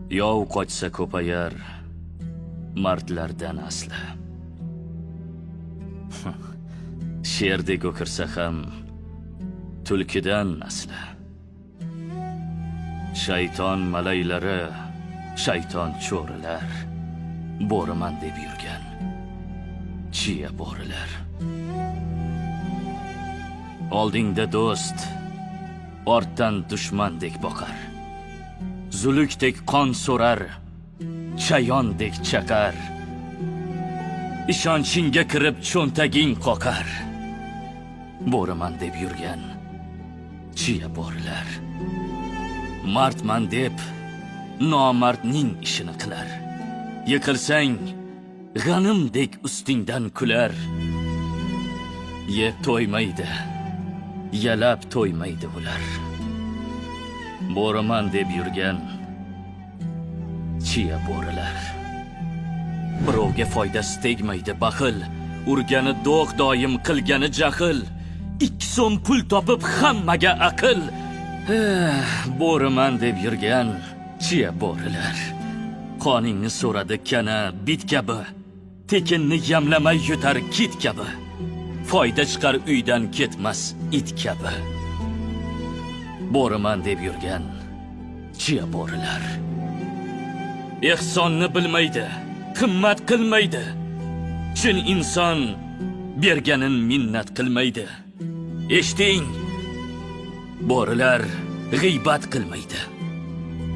Yov qochsa ko'payar mardlardan asli. Sherdek o'kirsa ham tulkidan nasli. Shayton malaylari, shayton cho'rilar, bo'riman deb yurgan chiya bo'rilar. Oldingda do'st, ortdan dushmandek boqar. Zulukdek qon so'rar, chayondek chaqar. Ishonchingga kirib cho'ntaging qoqar. Bo'riman deb yurgan chiya bo'rilar. Mardman deb nomardning ishini qilar. Yiqilsang g'animdek ustingdan kular. Yeb to'ymaydi, yalab to'ymaydi ular. Bo'riman deb yurgan chiya bo'rilar. Birovga foydasi tegmaydi baxil, urgani do'q doim qilgani jahl. 2 so'm pul topib hammaga aql. Bo'riman deb yurgan chiya bo'rilar. Qoningni so'radi kana bit kabi, tekinni yamlamay yutar kit kabi. Foyda chiqar uydan ketmas it kabi. Bo'riman deb yurgan chiya bo'rilar. Ehsonni bilmaydi, qimmat qilmaydi. Chin inson berganin minnat qilmaydi. Eshiting, bo'rilar g'iybat qilmaydi.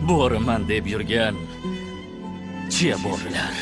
Bo'riman deb yurgan chiya bo'rilar.